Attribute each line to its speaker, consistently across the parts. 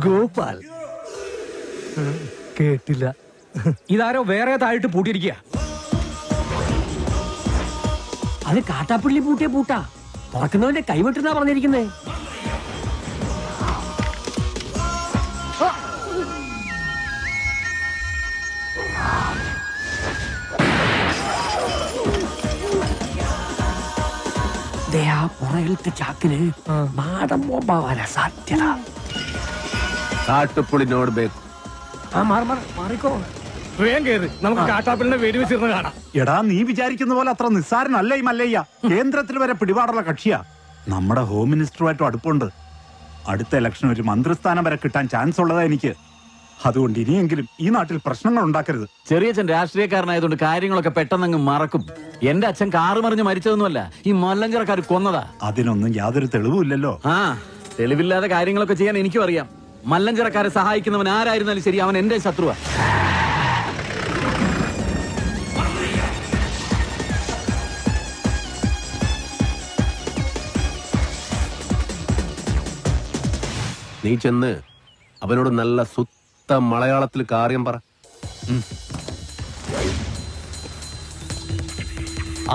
Speaker 1: ഗോപാൽ കേട്ടില്ല.
Speaker 2: ഇതാരോ വേറെ താഴിട്ട് പൂട്ടിയിരിക്കുക.
Speaker 1: അത് കാട്ടാപ്പിള്ളി പൂട്ടിയ പൂട്ടാ. തുറക്കുന്നവന്റെ കൈവിട്ടെന്നാ പറഞ്ഞിരിക്കുന്നേ. പുറകിലത്തെ ചാക്കിന് നാടൻ ബോംബാവാനാ സാധ്യത.
Speaker 3: കാട്ടുപുളിനോട് ബേക്കും.
Speaker 1: മാറിക്കോ.
Speaker 2: വേഗം കേറ്, നമുക്ക് കാട്ടാപ്പിളിനെ വെടിവെച്ചിരുന്ന് കാണാം.
Speaker 4: എടാ, നീ വിചാരിക്കുന്ന പോലെ അത്ര നിസ്സാരനല്ല ഈ മല്ലയ്യ. കേന്ദ്രത്തിൽ വരെ പിടിപാടുള്ള കക്ഷിയാ. നമ്മുടെ ഹോം മിനിസ്റ്ററുമായിട്ടും അടുപ്പുണ്ട്. അടുത്ത ഇലക്ഷൻ ഒരു മന്ത്രിസ്ഥാനം വരെ കിട്ടാൻ ചാൻസ് ഉള്ളതാ എനിക്ക്. അതുകൊണ്ട് ഇനിയെങ്കിലും ഈ നാട്ടിൽ പ്രശ്നങ്ങൾ ഉണ്ടാക്കരുത്.
Speaker 5: ചെറിയച്ഛൻ രാഷ്ട്രീയക്കാരനായതുകൊണ്ട് കാര്യങ്ങളൊക്കെ പെട്ടെന്നങ്ങ് മറക്കും. എന്റെ അച്ഛൻ കാറ് മറിഞ്ഞ് മരിച്ചതൊന്നുമല്ല, ഈ മല്ലഞ്ചറക്കാർ കൊന്നതാ.
Speaker 4: അതിനൊന്നും യാതൊരു തെളിവുമില്ലല്ലോ.
Speaker 5: ആ, തെളിവില്ലാതെ കാര്യങ്ങളൊക്കെ ചെയ്യാൻ എനിക്കും അറിയാം. മല്ലഞ്ചറക്കാരെ സഹായിക്കുന്നവൻ ആരായിരുന്നാലും ശരി, അവൻ എന്റെ ശത്രുവാ.
Speaker 3: നീ ചെന്ന് അവനോട് നല്ല സുത്ത മലയാളത്തിൽ കാര്യം പറ.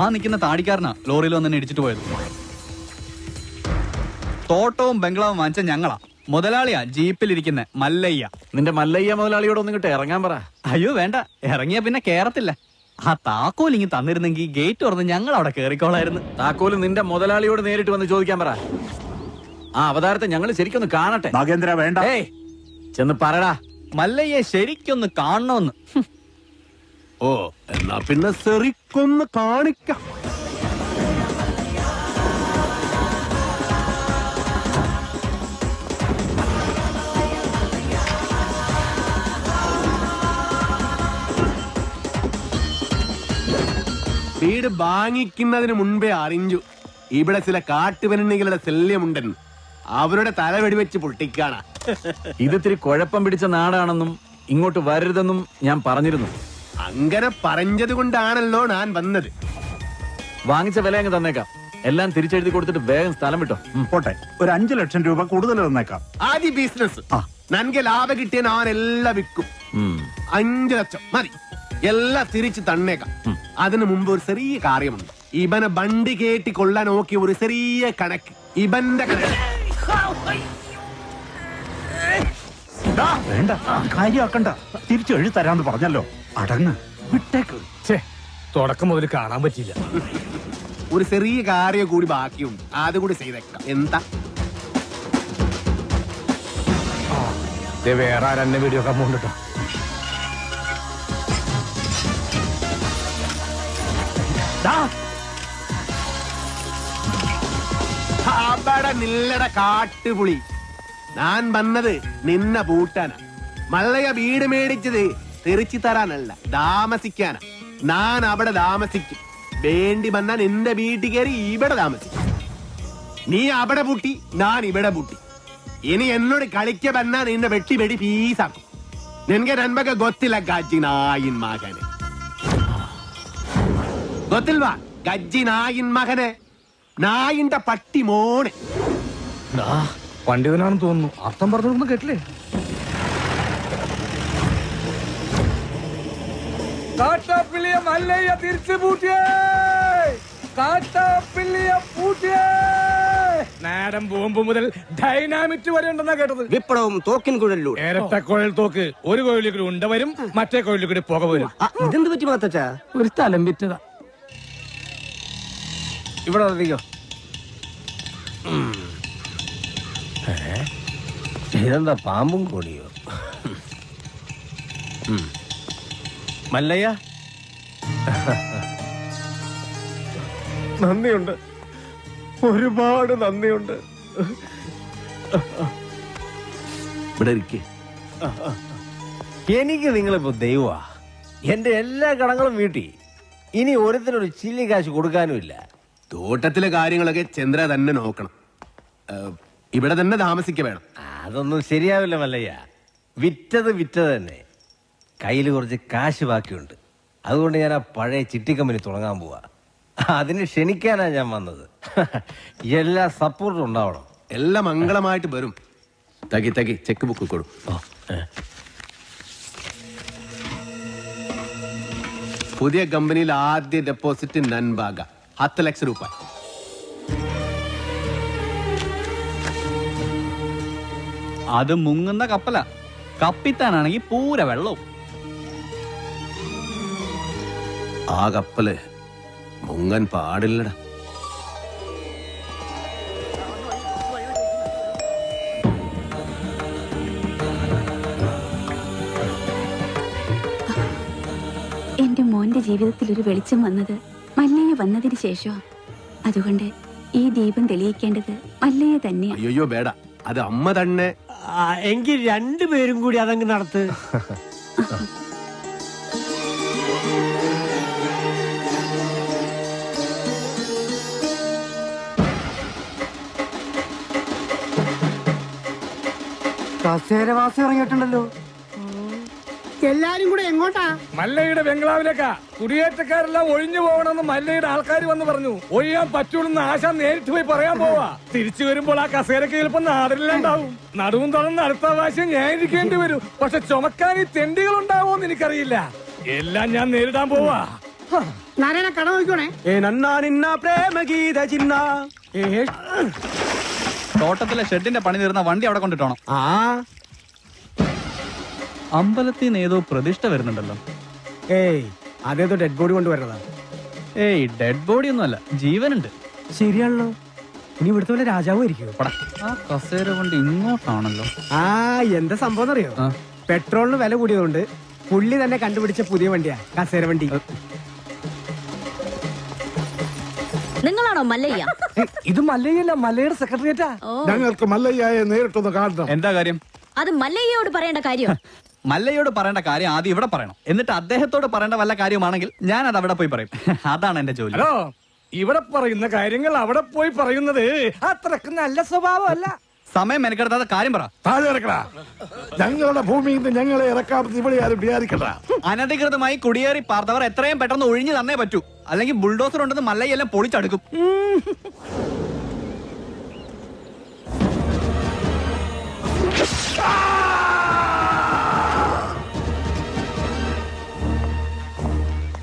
Speaker 6: ആ നിൽക്കുന്ന താടിക്കാരനാ ലോറിയിൽ വന്നെ ഇടിച്ചിട്ട് പോയത്. തോട്ടവും ബംഗ്ലാവും വാങ്ങിച്ച ഞങ്ങളാ. മുതലാളിയാ ജീപ്പിലിരിക്കുന്ന മല്ലയ്യ.
Speaker 5: നിന്റെ മല്ലയ്യ മുതലാളിയോട് ഒന്നും കിട്ടെ ഇറങ്ങാൻ പറ.
Speaker 6: അയ്യോ വേണ്ട, ഇറങ്ങിയ പിന്നെ കേറത്തില്ല. ആ താക്കോൽ ഇങ്ങ് തന്നിരുന്നെങ്കിൽ ഗേറ്റ് തുറന്ന് ഞങ്ങൾ അവിടെ കേറിക്കോളായിരുന്നു.
Speaker 5: താക്കോല് നിന്റെ മുതലാളിയോട് നേരിട്ട് വന്ന് ചോദിക്കാൻ പറ. ആ അവതാരത്തെ ഞങ്ങൾ ശരിക്കൊന്ന് കാണട്ടെ.
Speaker 4: നാഗേന്ദ്ര വേണ്ട.
Speaker 5: ഏയ്, ചെന്ന് പറടാ.
Speaker 6: മല്ലയ്യെ ശരിക്കൊന്ന് കാണണമെന്ന്.
Speaker 3: ഓ, എന്നാ പിന്നെ സെറിക്കൊന്ന് കാണിക്കാം. വീട് വാങ്ങിക്കുന്നതിന് മുൻപേ അറിഞ്ഞു ഇവിടെ ചില കാട്ടുപെണ്ണികളുടെ ശല്യമുണ്ടെന്ന്. അവരുടെ തല വെടിവെച്ച് പൊട്ടിക്കാണ.
Speaker 5: ഇതിത്തിരി കുഴപ്പം പിടിച്ച നാടാണെന്നും ഇങ്ങോട്ട് വരരുതെന്നും ഞാൻ പറഞ്ഞിരുന്നു.
Speaker 3: അങ്ങനെ പറഞ്ഞത് കൊണ്ടാണല്ലോ ഞാൻ വന്നത്.
Speaker 5: വാങ്ങിച്ച വില അങ്ങ് തന്നേക്കാം. എല്ലാം തിരിച്ചെഴുതി കൊടുത്തിട്ട് വേഗം സ്ഥലം വിട്ടോ.
Speaker 4: പോട്ടെ, ഒരു 5 ലക്ഷം രൂപ കൂടുതൽ തന്നേക്കാം.
Speaker 3: ആദ്യ ബിസിനസ് നൻകെ ലാഭം കിട്ടിയ ഞാൻ എല്ലാം വിൽക്കും. 5 ലക്ഷം മതി, എല്ലാം തിരിച്ച് തന്നേക്കാം. അതിനു മുമ്പ് ഒരു ചെറിയ കാര്യമുണ്ട്. ഇവനെ വണ്ടി കേട്ടി കൊള്ളാൻ നോക്കിയ ഒരു ചെറിയ കണക്ക്. ഇവന്റെ കണക്ക്
Speaker 4: വേണ്ട, കാര്യമാക്കണ്ട. തിരിച്ചു എഴുതി തരാന്ന് പറഞ്ഞല്ലോ. അടങ്ങ്, വിട്ടേക്ക്.
Speaker 2: തുടക്കം മുതൽ കാണാൻ പറ്റിയില്ല.
Speaker 3: ഒരു ചെറിയ കാര്യം കൂടി ബാക്കിയുണ്ട്, അതുകൂടി ചെയ്തേക്കാം. എന്താ
Speaker 2: വേറെ ആരെന്നെ വീഡിയോ കമ്പൗണ്ട് കേട്ടോ.
Speaker 3: അവിടെ നില്ലട കാട്ടുപുളി. ഞാൻ വന്നത് നിന്ന പൂട്ടാനാ. മല്ലയ വീട് മേടിച്ചത് തിരിച്ചു തരാനല്ല, താമസിക്കാനാ. ഞാൻ അവിടെ താമസിക്കും. വേണ്ടി വന്നാൽ നിന്റെ വീട്ടിൽ കയറി ഇവിടെ താമസിക്കും. നീ അവിടെ പൂട്ടി, ഞാൻ ഇവിടെ പൂട്ടി. ഇനി എന്നോട് കളിക്ക വന്നാ നിന്നെ വെട്ടി വെടി പീസാക്കും. നിനക്ക് നന്മക്ക് ಗೊತ್ತಿಲ್ಲ ಗಜ್ಜಿ ನಾಯಿನ್ ಮಗನೆ. ಗೊತ್ತಿಲ್ವಾ ಗಜ್ಜಿ ನಾಯಿನ್ ಮಗനെ? നായിന്റെ പട്ടി മോനെ.
Speaker 2: പണ്ഡിതനാണെന്ന് തോന്നുന്നു. അർത്ഥം പറഞ്ഞൊന്നും കേട്ടില്ലേ? കാട്ടാപ്പിള്ളിയെ മല്ലയ്യ തിരിച്ചു പൂട്ടിയേ. കാട്ടാപ്പിള്ളിയെ പൂട്ടിയേ. നാടൻ ബോംബ് മുതൽ ഡൈനാമിറ്റ് വരെ ഉണ്ടെന്നാ കേട്ടത്.
Speaker 7: വിപ്ലവം തോക്കിൻ കുഴലിലൂടെ.
Speaker 2: ഇരട്ട കുഴൽ തോക്ക്. ഒരു കുഴലിൽ കൂടി ഉണ്ട വരും, മറ്റേ കുഴലിൽ കൂടി പുക വരും.
Speaker 7: ഇതെന്ത് പറ്റി മാത്തച്ചാ?
Speaker 1: ഒരു സ്ഥലം വിറ്റതാ.
Speaker 7: ഇവിടെ അറിയോ ഇതെന്താ, പാമ്പും കോടിയോ? മല്ലയ്യ,
Speaker 2: നന്ദിയുണ്ട്, ഒരുപാട് നന്ദിയുണ്ട്.
Speaker 3: ഇവിടെ ഇരിക്കേ.
Speaker 7: എനിക്ക് നിങ്ങളിപ്പോ ദൈവമാ. എന്റെ എല്ലാ കടങ്ങളും വീട്ടി. ഇനി ഓരോരുത്തരൊരു ചില്ലി കാശ് കൊടുക്കാനുമില്ല.
Speaker 3: തോട്ടത്തിലെ കാര്യങ്ങളൊക്കെ ചന്ദ്ര തന്നെ നോക്കണം. ഇവിടെ തന്നെ താമസിക്ക വേണം.
Speaker 7: അതൊന്നും ശരിയാവില്ല മല്ലയ്യ. വിറ്റത് തന്നെ. കയ്യിൽ കുറച്ച് കാശ് ബാക്കിയുണ്ട്. അതുകൊണ്ട് ഞാൻ ആ പഴയ ചിട്ടി കമ്പനി തുടങ്ങാൻ പോവാ. അതിന് ക്ഷണിക്കാനാ ഞാൻ വന്നത്. എല്ലാ സപ്പോർട്ടും ഉണ്ടാവണം.
Speaker 3: എല്ലാം മംഗളമായിട്ട് വരും. തകി ചെക്ക് ബുക്ക് കൊടു. പുതിയ കമ്പനിയിൽ ആദ്യ ഡെപ്പോസിറ്റ് നൻബാഗ 10 ലക്ഷം രൂപ.
Speaker 6: അത് മുങ്ങുന്ന കപ്പല, കപ്പിത്താനാണെങ്കിൽ പൂര വെള്ളവും.
Speaker 3: ആ കപ്പല് മുങ്ങൻ പാടില്ലടാ.
Speaker 8: എന്റെ മോന്റെ ജീവിതത്തിൽ ഒരു വെളിച്ചം വന്നത് മല്ലയ്യ വന്നതിന് ശേഷം. അതുകൊണ്ട് ഈ ദീപം തെളിയിക്കേണ്ടത് മല്ലയ്യ തന്നെയാണ്.
Speaker 3: അയ്യോ വേട, അത് അമ്മ തന്നെ.
Speaker 1: എങ്കിൽ രണ്ടുപേരും കൂടി അതങ്ങ് നടത്ത്. കസേരവാസി ഇറങ്ങിയിട്ടുണ്ടല്ലോ.
Speaker 9: എല്ലാരും കൂടെ എങ്ങോട്ടാ?
Speaker 2: മല്ലയുടെ ബംഗ്ലാവിലേക്കാ. കുടിയേറ്റക്കാരെല്ലാം ഒഴിഞ്ഞു പോകണമെന്ന് മല്ലയുടെ ആൾക്കാർ വന്ന് പറഞ്ഞു. ഒഴിയാൻ പറ്റൂലെന്ന് ആശ നേരിട്ട് പോയി പറയാൻ പോവാ. തിരിച്ചു വരുമ്പോൾ ആ കസേരക്ക് ചിലപ്പോൾ നാടിലുണ്ടാവും. നടുവും തുറന്ന് അടുത്ത പ്രാവശ്യം ഞാൻ ഇരിക്കേണ്ടി വരും. പക്ഷെ ചുമക്കാൻ ഈ തെണ്ടികൾ ഉണ്ടാവോന്ന് എനിക്കറിയില്ല. എല്ലാം ഞാൻ നേരിടാൻ പോവാ.
Speaker 9: നാരായണ കട നോക്കണേ.
Speaker 6: തോട്ടത്തിലെ ഷെഡിന്റെ പണി തീർന്ന വണ്ടി അവിടെ കൊണ്ടിട്ടോണം. അമ്പലത്തിൽ നിന്ന് ഏതോ പ്രതിഷ്ഠ വരുന്നുണ്ടല്ലോ.
Speaker 1: ഏയ്, അതേതോ ഡെഡ് ബോഡി കൊണ്ടുവരണതാ.
Speaker 6: ഏയ്, ഡെഡ് ബോഡി ഒന്നും അല്ല, ജീവനുണ്ട്.
Speaker 1: ശരിയാണല്ലോ. ഇനി ഇവിടുത്തെ പോലെ രാജാവും ഇരിക്കും.
Speaker 6: ആ കസേര കൊണ്ട് ഇങ്ങോട്ടാണല്ലോ.
Speaker 1: എന്താ സംഭവം അറിയോ? പെട്രോളിന് വില കൂടിയതുകൊണ്ട് പുള്ളി തന്നെ കണ്ടുപിടിച്ച പുതിയ വണ്ടിയാ കസേര വണ്ടി.
Speaker 8: നിങ്ങളാണോ മല്ലയ്യ?
Speaker 1: ഇത് മല്ലയ്യല്ല, മല്ലയുടെ സെക്രട്ടറിയേറ്റാ.
Speaker 10: ഞങ്ങൾക്ക് മല്ലയ്യയെ നേരിട്ടൊന്ന് കാണണം.
Speaker 6: എന്താ കാര്യം?
Speaker 8: അത് മല്ലയ്യയോട് പറയേണ്ട കാര്യം.
Speaker 6: മല്ലയോട് പറയേണ്ട കാര്യം ആദ്യം ഇവിടെ പറയണം. എന്നിട്ട് അദ്ദേഹത്തോട് പറയേണ്ട വല്ല കാര്യമാണെങ്കിൽ ഞാൻ അത് അവിടെ പോയി പറയും. അതാണ് എന്റെ ജോലി.
Speaker 2: ഹലോ, ഇവിടെ പറയുന്ന കാര്യങ്ങൾ അവിടെ പോയി പറയുന്നത് അത്രക്ക് നല്ല സ്വഭാവമല്ല.
Speaker 6: സമയം മെനക്കെടുത്താതെ കാര്യം പറ.
Speaker 10: താഴെ ഇറക്കടാ. ഞങ്ങളുടെ ഭൂമിയിൽ നിന്ന് ഞങ്ങളെ ഇറക്കാമെന്ന് ഇവിടെ ആരും വിചാരിക്കണ്ട.
Speaker 6: അനധികൃതമായി കുടിയേറി പാർത്തവർ എത്രയും പെട്ടെന്ന് ഒഴിഞ്ഞു തന്നേ പറ്റൂ. അല്ലെങ്കിൽ ബുൾഡോസർ ഉണ്ടെന്ന് മല്ലയെല്ലാം പൊളിച്ചടുക്കും.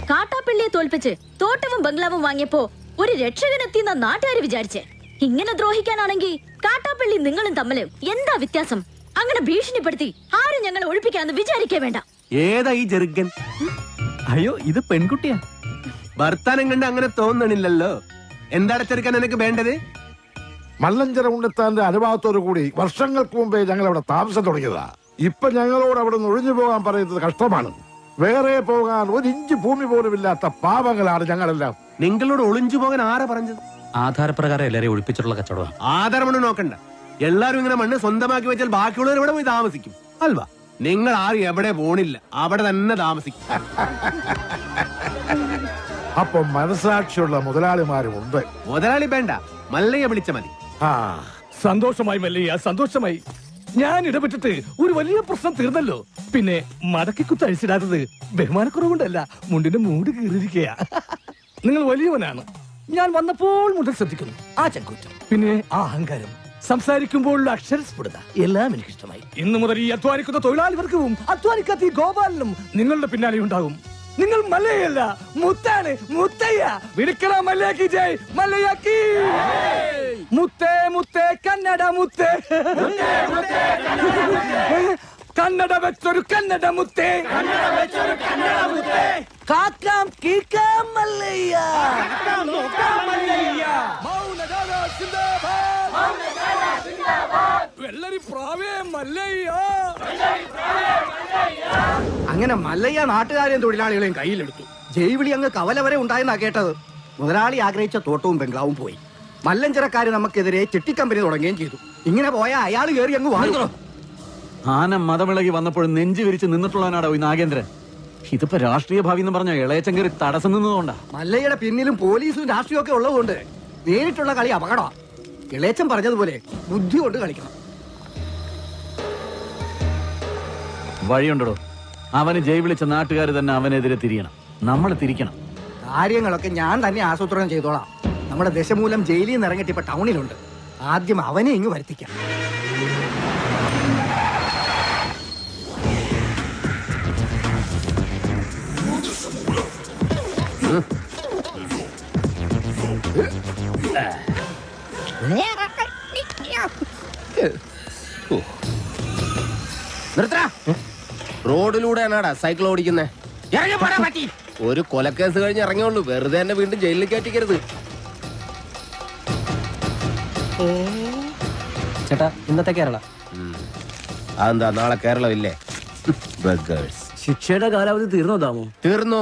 Speaker 8: കാട്ടാപ്പള്ളിയെ തോൽപ്പിച്ച് തോട്ടവും ബംഗ്ലാവും വാങ്ങിയപ്പോ ഒരു രക്ഷകനെത്തിയെന്ന നാട്ടുകാര് വിചാരിച്ചേ. ഇങ്ങനെ ദ്രോഹിക്കാനാണെങ്കിൽ കാട്ടാപ്പള്ളി നിങ്ങളും തമ്മില് എന്താ വ്യത്യാസം? അങ്ങനെ ഭീഷണിപ്പെടുത്തി ആരും ഞങ്ങളെ ഒഴിപ്പിക്കാന്ന് വിചാരിക്കേ വേണ്ട.
Speaker 3: ഏതാ ഈ ജെറുഗൻ?
Speaker 6: അയ്യോ, ഇത് പെൺകുട്ടിയാ.
Speaker 3: ഭർത്താനം കണ്ട് അങ്ങനെ തോന്നണില്ലല്ലോ. എന്താണ് ചെറുക്കൻ നിനക്ക് വേണ്ടത്?
Speaker 10: മല്ലഞ്ചര ഉണ്ണിത്താന്റെ അനുഭവത്തോടു കൂടി വർഷങ്ങൾക്ക് മുമ്പേ ഞങ്ങൾ അവിടെ താമസം തുടങ്ങിയതാ. ഇപ്പൊ ഞങ്ങളോട് അവിടെ നിന്ന് ഒഴിഞ്ഞു പോകാൻ പറയുന്നത് കഷ്ടമാണ്. വേറെ പോകാൻ 1 ഇഞ്ച് ഭൂമി പോലും ഇല്ലാത്ത പാവങ്ങളാണ് ഞങ്ങളെല്ലാം.
Speaker 3: നിങ്ങളോട് ഒളിഞ്ചു പോകാൻ ആരാ പറഞ്ഞത്?
Speaker 5: ആധാരപ്രകാരം എല്ലാരെയും ഒഴിപ്പിച്ചിട്ടുള്ള കച്ചവടം.
Speaker 3: ആധാരമണ്ണ് നോക്കണ്ട. എല്ലാരും ഇങ്ങനെ മണ്ണ് സ്വന്തമാക്കി വെച്ചാൽ ബാക്കിയുള്ളവർ ഇവിടെ പോയി താമസിക്കും അൽവാ. നിങ്ങൾ ആരും എവിടെ പോണില്ല, അവിടെ തന്നെ താമസിക്കും.
Speaker 10: അപ്പൊ മനസാക്ഷിയുള്ള മുതലാളിമാരും ഉണ്ട്.
Speaker 3: മുതലാളി വേണ്ട, മല്ലയെ വിളിച്ച മതി.
Speaker 2: സന്തോഷമായി മല്ലയ്യ, സന്തോഷമായി. ഞാൻ ഇടപെട്ടിട്ട് ഒരു വലിയ പ്രശ്നം തീർന്നല്ലോ. പിന്നെ മടക്കി കുത്തഴിച്ചിടാത്തത് ബഹുമാനക്കുറവുകൊണ്ടല്ല, മുണ്ടിന്റെ മൂട് കീറിയിരിക്കയാ. നിങ്ങൾ വലിയവനാണ്. ഞാൻ വന്നപ്പോൾ മുതൽ ശ്രദ്ധിക്കുന്നു ആ ചങ്കൂറ്റം, പിന്നെ ആ അഹങ്കാരം, സംസാരിക്കുമ്പോഴുള്ള അക്ഷരസ്ഫുടത എല്ലാം എനിക്ക് ഇഷ്ടമായി. ഇന്നു മുതൽ ഈ അധ്വാനിക്കുന്ന തൊഴിലാളി വർഗവും അധ്വാനിക്കാത്ത ഈ ഗോപാലനും നിങ്ങളുടെ പിന്നാലെ ഉണ്ടാകും. നിങ്ങൾ മല്ലയല്ല, മുത്താണ്, മുത്തയ്യ. വിളിക്കണ മല്ലയാക്കി ജയ്, മല്ലയാക്കി. മുത്തേ മുത്തേ കന്നഡ മുത്തേ, കന്നഡ വെച്ചൊരു കന്നഡ മുത്തേ, കാക്കാം കീക്കാം മല്ലയ്യ, വെള്ളരി പ്രാവേ മല്ലയ്യ.
Speaker 1: അങ്ങനെ മല്ലയ്യ നാട്ടുകാരെയും തൊഴിലാളികളെയും കയ്യിലെടുത്തു. ജൈവിളി അങ്ങ് കവല വരെ ഉണ്ടായെന്നാ കേട്ടത്. മുതലാളി ആഗ്രഹിച്ച തോട്ടവും ബംഗ്ലാവും പോയി. മല്ലഞ്ചരക്കാര് നമുക്കെതിരെ ചിട്ടിക്കമ്പനി തുടങ്ങുകയും ചെയ്തു. ഇങ്ങനെ പോയ അയാൾ കയറി അങ്ങ് വാങ്ങി.
Speaker 5: ആന മതമിളകി വന്നപ്പോഴും നെഞ്ചു വിരിച്ച് നിന്നിട്ടുള്ളവനാടോ ഈ നാഗേന്ദ്രൻ. ഇതിപ്പോ രാഷ്ട്രീയ ഭാവി എന്ന് പറഞ്ഞ ഇളയച്ചൻ കയറി തടസ്സം നിന്നതുകൊണ്ടാ.
Speaker 1: മല്ലയ്യയുടെ പിന്നിലും പോലീസും രാഷ്ട്രീയം ഒക്കെ ഉള്ളതുകൊണ്ട് നേരിട്ടുള്ള കളി അപകടമാണ്. ഇളയച്ചൻ പറഞ്ഞതുപോലെ ബുദ്ധി കൊണ്ട് കളിക്കണം.
Speaker 5: വഴിയുണ്ടോ? അവന് ജയ് വിളിച്ച നാട്ടുകാർ തന്നെ അവനെതിരെ തിരിയണം. നമ്മൾ തിരിക്കണം.
Speaker 1: കാര്യങ്ങളൊക്കെ ഞാൻ തന്നെ ആസൂത്രണം ചെയ്തോളാം. നമ്മുടെ ദശമൂലം ജയിലിൽ നിന്ന് ഇറങ്ങിയിട്ട് ഇപ്പൊ ടൗണിലുണ്ട്. ആദ്യം അവനെ ഇങ്ങ് വരുത്തിക്കാം.
Speaker 7: നിർത്തടാ. റോഡിലൂടെയാണാടാ സൈക്കിൾ ഓടിക്കുന്നേ. ഒരു കൊലക്കേസ് കഴിഞ്ഞ് ഇറങ്ങിയുള്ളൂ, വെറുതെ എന്നെ വീണ്ടും ജയിലിൽ കയറ്റിക്കരുത്.
Speaker 11: ചേട്ടാ ഇന്നത്തെ കേരള
Speaker 7: അതെന്താ നാളെ കേരളം ഇല്ലേ? ബഗേഴ്സ്.
Speaker 5: ശിക്ഷയുടെ കാലാവധി തീർന്നോ താമോ?
Speaker 7: തീർന്നു.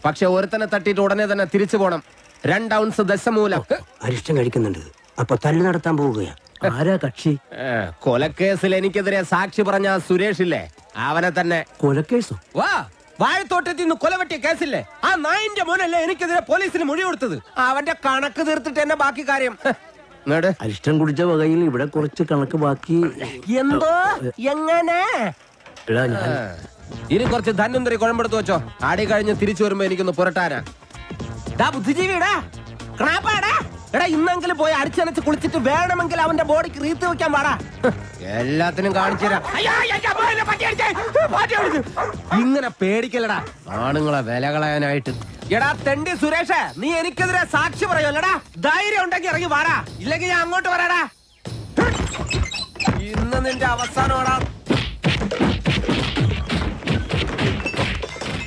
Speaker 7: പക്ഷെ ഒരുത്തനെ തട്ടിയിട്ട് ഉടനെ തന്നെ തിരിച്ചു പോണം. 2 ഔൺസ് ദശമൂലം.
Speaker 11: അരിഷ്ടം കഴിക്കുന്നുണ്ട്. അപ്പൊ തല്ലു നടത്താൻ പോവുകയാ.
Speaker 5: ആരാ കക്ഷി?
Speaker 7: കൊലക്കേസിൽ എനിക്കെതിരെ സാക്ഷി പറഞ്ഞ സുരേഷ് ഇല്ലേ, അവനെ തന്നെ.
Speaker 5: കൊലക്കേസോ?
Speaker 7: വാ, വാഴത്തോട്ടത്തിൽ നിന്ന് കൊലവെട്ടിയ കേസില്ലേ, ആ നായിന്റെ മോനല്ലേ എനിക്കെതിരെ പോലീസിന് മൊഴി കൊടുത്തത്. അവന്റെ കണക്ക് തീർത്തിട്ട് തന്നെ ബാക്കി കാര്യം.
Speaker 5: അരിഷ്ടം കുടിച്ച വകയിൽ ഇവിടെ കുറച്ച് കണക്ക് ബാക്കി.
Speaker 7: എന്തോ എങ്ങനെ?
Speaker 5: എടാ ഞാൻ
Speaker 7: ഇനി കുറച്ച് ധന്വന്തരി കുഴമ്പെടുത്ത് വെച്ചോ. ആടി കഴിഞ്ഞ് തിരിച്ചു വരുമ്പോ എനിക്കൊന്ന് പുരട്ടാനാ. ബുദ്ധിജീവിടാ, എടാ ഇന്നെങ്കിലും പോയി അടിച്ചനച്ച് കുളിച്ചിട്ട് വേണമെങ്കിൽ അവന്റെ ബോഡിക്ക് റീത്ത് വെക്കാൻ പാടാ. എല്ലാത്തിനും കാണിച്ചുതരാം. ഇങ്ങനെ പേടിക്കലടാ ആണുങ്ങളെ വില കളയാനായിട്ട്. എടാ തെണ്ടി സുരേഷ്, നീ എനിക്കെതിരെ സാക്ഷി പറയുമല്ലടാ. ധൈര്യം ഉണ്ടെങ്കിൽ ഇറങ്ങി വാടാ, ഇല്ലെങ്കിൽ ഞാൻ അങ്ങോട്ട് വരാടാ. ഇന്ന് നിന്റെ അവസാനമാടാ.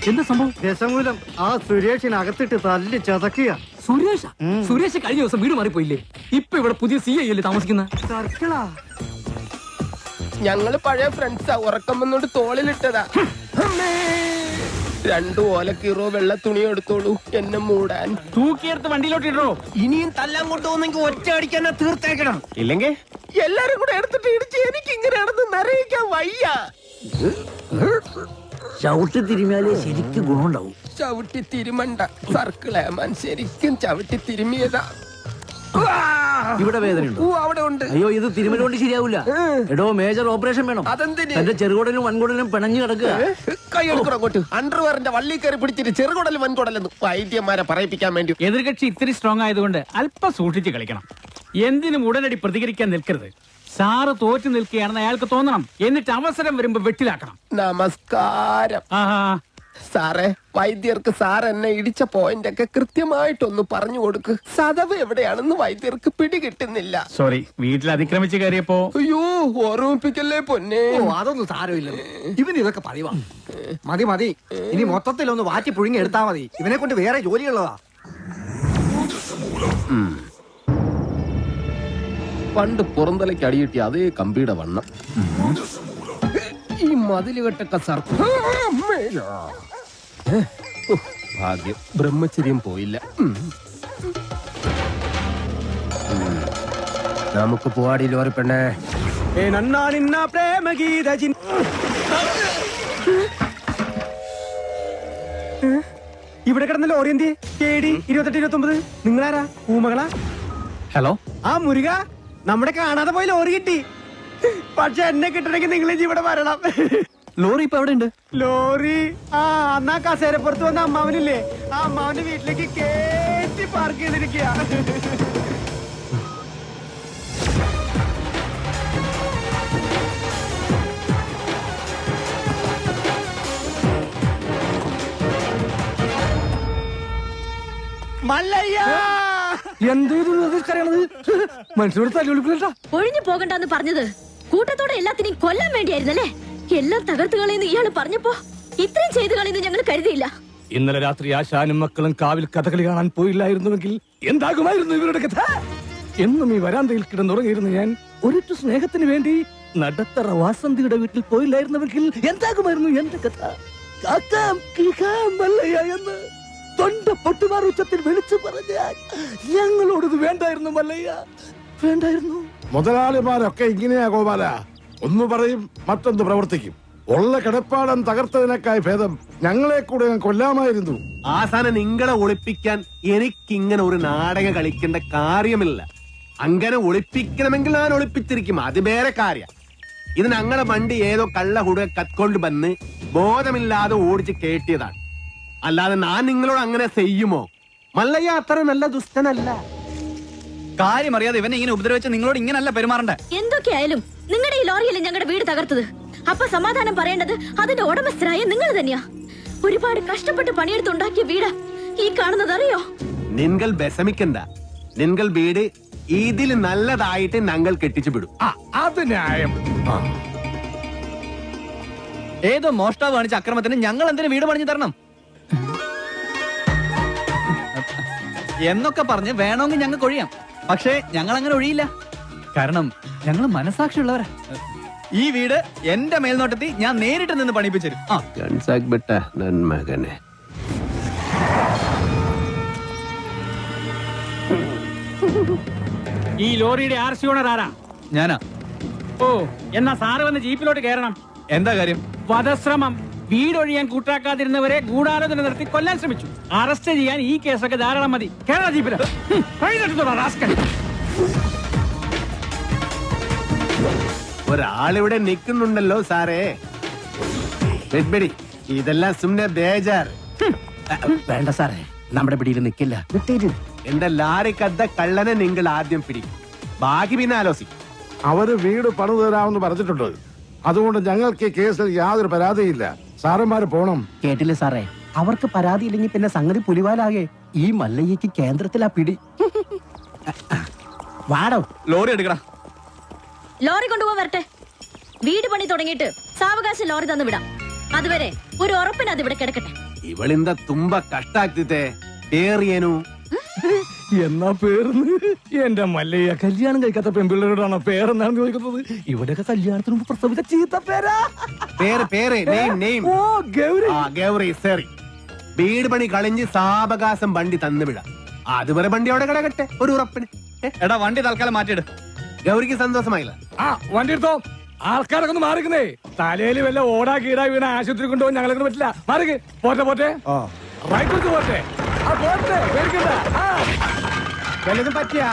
Speaker 5: എന്താ സംഭവം?
Speaker 1: ദശമൂലം ആ സുരേഷിനകത്തിട്ട് തല്ലി ചതക്കുക.
Speaker 5: സുരേഷ് കഴിഞ്ഞ ദിവസം വീട് മാറിപ്പോയില്ലേ? ഇപ്പൊ ഇവിടെ പുതിയ CI അല്ലേ താമസിക്കുന്ന?
Speaker 1: സർക്കിളാ.
Speaker 7: ഞങ്ങള് പഴയ ഫ്രണ്ട്സാ. ഉറക്കം വന്നോണ്ട് തോളിലിട്ടതാ. 2 ഓലക്കീറോ വെള്ള തുണി എടുത്തോളൂ എന്നെ മൂടാൻ.
Speaker 5: തൂക്കിയെടുത്ത് വണ്ടിയിലോട്ട് ഇടോ.
Speaker 7: ഇനിയും തല്ലാൻ കൊണ്ടുപോകുന്നെങ്കിൽ ഒറ്റ അടിക്കാൻ തീർത്തേക്കണം. ഇല്ലെങ്കിൽ എല്ലാരും കൂടെ എടുത്തിട്ട് ഇടിച്ച് എനിക്ക് ഇങ്ങനെയാണെന്ന് നിറയിക്കാൻ വയ്യ.
Speaker 5: ചവിട്ടി തിരുമിയാലേ ശരിക്കും ഗുണമുണ്ടാവും.
Speaker 7: ചവിട്ടി തിരുമണ്ട സർക്കിളേമാൻ, ശരിക്കും ചവിട്ടി തിരുമിയതാ.
Speaker 5: ഇവിടെ വേദനയുണ്ടോ?
Speaker 7: അവിടെ ഉണ്ട്.
Speaker 5: അയ്യോ, ഇത് തിരുമല കൊണ്ട് ശരിയാവില്ല. എടോ, മേജർ ഓപ്പറേഷൻ വേണം.
Speaker 7: അതെന്തിന്?
Speaker 5: എന്റെ ചെറുകുടലും വൻകുടലും പിണഞ്ഞു കിടക്കുക.
Speaker 7: കൈ എടുക്കണം അങ്ങോട്ട്. അണ്ടർവെയറിന്റെ വള്ളി കയറി പിടിച്ചിട്ട് ചെറുകുടലും വൻകുടലെന്ന് വൈദ്യന്മാരെ പറയിപ്പിക്കാൻ വേണ്ടി.
Speaker 12: എതിർകക്ഷി ഇത്തിരി സ്ട്രോങ് ആയതുകൊണ്ട് അല്പം സൂക്ഷിച്ച് കളിക്കണം. എന്തിനും ഉടനടി പ്രതികരിക്കാൻ നിൽക്കരുത്. സാറ് തോറ്റു നിൽക്കുകയാണെന്ന് അയാൾക്ക് തോന്നണം. എന്നിട്ട് അവസരം വരുമ്പോ വെട്ടിലാക്കണം.
Speaker 7: നമസ്കാരം സാറേ. വൈദ്യർക്ക് സാർ എന്നെ ഇടിച്ച പോയിന്റ് ഒക്കെ കൃത്യമായിട്ടൊന്ന് പറഞ്ഞു കൊടുക്ക്. സദവ് എവിടെയാണെന്ന് വൈദ്യർക്ക് പിടികിട്ടുന്നില്ല.
Speaker 12: സോറി, വീട്ടിൽ അതിക്രമിച്ച് കയറിയപ്പോ.
Speaker 7: അയ്യോ, ഓർമ്മിപ്പിക്കല്ലേ പൊന്നെ.
Speaker 1: അതൊന്നും സാരമില്ല. ഇവന് ഇതൊക്കെ പതിവാ. മതി മതി, ഇനി മൊത്തത്തിലൊന്ന് വാറ്റി പുഴുങ്ങി എടുത്താ മതി. ഇവനെ കൊണ്ട് വേറെ ജോലിയുള്ളതാ.
Speaker 7: പണ്ട് പുറന്തലയ്ക്ക് അടിയിട്ടി അതേ കമ്പിയുടെ വണ്ണം. ഈ മതിലുകെട്ടൊക്കെ ഭാഗ്യം, ബ്രഹ്മചര്യം പോയില്ല. നമുക്ക് പോവാടി ലോറി പെണ്ണേ.
Speaker 11: ഇവിടെ കിടന്ന ലോറി എന്തി? KD 2829. നിങ്ങളാരാ? പൂമകളാ?
Speaker 12: ഹലോ,
Speaker 11: ആ മുരുക, നമ്മുടെ കാണാതെ പോയി ലോറി കിട്ടി. പക്ഷെ എന്നെ കിട്ടണമെങ്കിൽ നിങ്ങൾ ഇവിടെ വരണം.
Speaker 5: ലോറി ഇപ്പൊ എവിടെ ഉണ്ട്?
Speaker 11: ലോറി അന്നാ കസേരപ്പുറത്ത് വന്ന അമ്മാവനില്ലേ, ആ അമ്മാവന്റെ വീട്ടിലേക്ക് കേറ്റി പാർക്ക് ചെയ്തിരിക്കുക. മല്ലയ്യ,
Speaker 2: മനുഷ്യരോട് തല്ലുവിളിക്കില്ല.
Speaker 8: ഒഴിഞ്ഞു പോകണ്ടെന്ന് പറഞ്ഞത് കൂട്ടത്തോടെ എല്ലാത്തിനെയും കൊല്ലാൻ വേണ്ടിയായിരുന്നല്ലേ? എല്ലാം തകർത്ത് കളയുന്നു ഇയാള് പറഞ്ഞപ്പോ ഇത്രയും ചെയ്തു കളയുന്നു ഞങ്ങൾ കരുതിയില്ല.
Speaker 2: ഇന്നലെ രാത്രി ആശാനും മക്കളും കാവിൽ കഥകളി കാണാൻ പോയില്ലായിരുന്നുവെങ്കിൽ എന്താകുമായിരുന്നു ഇവരുടെ കഥ? എന്നും ഈ വരാന്തയിൽ കിടന്നുറങ്ങിയിരുന്നു ഞാൻ. ഒരിറ്റു സ്നേഹത്തിന് വേണ്ടി നടത്തറ വാസന്തിയുടെ വീട്ടിൽ പോയില്ലായിരുന്നുവെങ്കിൽ എന്താകുമായിരുന്നു എന്റെ കഥ? കാക്കാം കിളിക്കാം മല്ലയ്യ എന്ന് തൊണ്ട പൊട്ടുമാർ ഉച്ചത്തിൽ വിളിച്ചു പറഞ്ഞാൽ ഞങ്ങളോടത് വേണ്ടായിരുന്നു മല്ലയ്യ, വേണ്ടായിരുന്നു.
Speaker 10: മുതലാളിമാരൊക്കെ ഇങ്ങനെയാ ഗോപാല. ഒന്ന് പറയും, മറ്റൊന്ന് പ്രവർത്തിക്കും. ഉള്ള കിടപ്പാടം തകർത്തതിനേക്കായി ഭേദം ഞങ്ങളെ കൂടെ കൊല്ലാമായിരുന്നു.
Speaker 3: ആസാനം നിങ്ങളെ ഒളിപ്പിക്കാൻ എനിക്കിങ്ങനെ ഒരു നാടകം കളിക്കേണ്ട കാര്യമില്ല. അങ്ങനെ ഒളിപ്പിക്കണമെങ്കിൽ ഞാൻ ഒളിപ്പിച്ചിരിക്കും, അത് വേറെ കാര്യം. ഇത് ഞങ്ങളെ വണ്ടി ഏതോ കള്ള കുടുക കത്കൊണ്ട് വന്ന് ബോധമില്ലാതെ ഓടിച്ച് കേട്ടിയതാണ്. അല്ലാതെ ഞാൻ നിങ്ങളോട് അങ്ങനെ ചെയ്യുമോ? മല്ലയ്യ അത്ര നല്ല ദുഷ്ടനല്ല.
Speaker 6: കാര്യം അറിയാതെ ഇവനെ ഇങ്ങനെ ഉപദ്രവിച്ച് നിങ്ങളോട് ഇങ്ങനല്ല പെരുമാറണ്ടേ.
Speaker 8: എന്തൊക്കെയായാലും നിങ്ങളുടെ ഈ ലോറിയല്ലേ ഞങ്ങളുടെ വീട് തകർത്തത്. അപ്പൊ സമാധാനം പറയേണ്ടത് അതിന്റെ ഉടമസ്ഥരായ നിങ്ങൾ തന്നെയാ. ഒരുപാട് കഷ്ടപ്പെട്ട് പണിയെടുത്തുണ്ടാക്കിയ വീട് ഈ കാണുന്നത് അറിയോ?
Speaker 3: നിങ്ങൾ വിഷമിക്കണ്ട. നിങ്ങൾ വീട് ഇതിൽ നല്ലതായിട്ട് ഞങ്ങൾ കെട്ടിച്ചു വിടും.
Speaker 2: അത് ന്യായം.
Speaker 6: ഏതോ മോഷ്ടാവ് കാണിച്ച അക്രമത്തിന് ഞങ്ങൾ എന്തിനു വീട് പണിഞ്ഞു തരണം എന്നൊക്കെ പറഞ്ഞ് വേണമെങ്കിൽ ഞങ്ങൾക്ക് ഒഴിയാം. പക്ഷേ ഞങ്ങൾ അങ്ങനെ ഒഴിയില്ല. കാരണം ഞങ്ങൾ മനസാക്ഷിയുള്ളവരാ. ഈ വീട് എന്റെ മേൽനോട്ടത്തിൽ ഞാൻ നേരിട്ട് നിന്ന് പണിപ്പിച്ചു
Speaker 3: മകനെ.
Speaker 12: ഈ ലോറിയുടെ RC ഓണർ ആരാ?
Speaker 6: ഞാനാ.
Speaker 12: ഓ, എന്നാ സാറ് വന്ന് ജീപ്പിലോട്ട് കയറണം.
Speaker 6: എന്താ കാര്യം?
Speaker 12: വധശ്രമം. വീടൊഴിയാൻ കൂട്ടാക്കാതിരുന്നവരെ ഗൂഢാലോചന നടത്തി കൊല്ലാൻ ശ്രമിച്ചു. അറസ്റ്റ് ചെയ്യാൻ ഈ കേസൊക്കെ ധാരാളം മതി. കേരള ജീപ്പില്
Speaker 3: ഒരാളിവിടെ നിൽക്കുന്നുണ്ടല്ലോ സാറേ. വെഡ്ബെടി, ഇതെല്ലാം സുമ്നെ ബേജാർ.
Speaker 1: വേണ്ട സാറേ, നമ്മുടെ പിടിയിൽ നിൽക്കില്ല.
Speaker 3: എന്റെ ലാറിക്കദ്ദ കള്ളനെ നിങ്ങൾ ആദ്യം പിടിക്കും, ബാക്കി പിന്നെ ആലോചിക്കും.
Speaker 10: അവര് വീട് പണിതു തരാമെന്ന് പറഞ്ഞിട്ടുണ്ട്. അതുകൊണ്ട് ഞങ്ങൾക്ക് ഈ കേസിൽ യാതൊരു പരാതിയില്ല. സാറന്മാര് പോണം.
Speaker 1: കേട്ടില്ലേ സാറേ, അവർക്ക് പരാതി ഇല്ലെങ്കിൽ പിന്നെ സംഗതി പുലിവാലാകെ. ഈ മല്ലയ്യക്ക് കേന്ദ്രത്തിലാ പിടി. വാടോ,
Speaker 6: ലോറി എടുക്കടാ.
Speaker 8: ലോറി കൊണ്ടുപോകാൻ വരട്ടെ. വീട് പണി തുടങ്ങിയിട്ട് സാവകാശം ലോറി തന്നു വിടാം. അതുവരെ ഒരു ഉറപ്പിന് അത് ഇവിടെ കിടക്കട്ടെ.
Speaker 3: ഇവളിന്ത തുമ്പ കഷ്ടാക്കിത്തെ പേറിയനു.
Speaker 2: എന്നാ പേർന്ന് എന്റെ മല്ലയ്യ കല്യാണം കഴിക്കാത്ത പെൺപിള്ളേരോടാണോ പേരെന്നാണ് ചോദിക്കുന്നത്? ഇവിടെയൊക്കെ കല്യാണത്തിന് മുമ്പ് പ്രസവിച്ച ചീത്ത പേരാ.
Speaker 3: ഓ, ഗൗരി. ശരി, വീട് പണി കളിഞ്ഞ് സാവകാശം വണ്ടി തന്നുവിടാം. അതുവരെ വണ്ടി അവിടെ കിടക്കട്ടെ ഒരു ഉറപ്പിന്.
Speaker 6: എടാ വണ്ടി തൽക്കാലം മാറ്റിയിട്.
Speaker 3: ഗൗരിക്ക് സന്തോഷമായില്ല.
Speaker 2: വണ്ടി എടുത്തോ. ആൾക്കാരൊക്കെ ഒന്ന് മാറിക്കുന്നേ. തലയിൽ വല്ല ഓടാ കീടാ വീണ ആശുപത്രി കൊണ്ടുപോകാൻ ഞങ്ങളെ പറ്റില്ല. മാറിക്ക്. പോട്ടെ റൈറ്റ് പോട്ടെ.
Speaker 11: വല്ലതും പറ്റിയാ?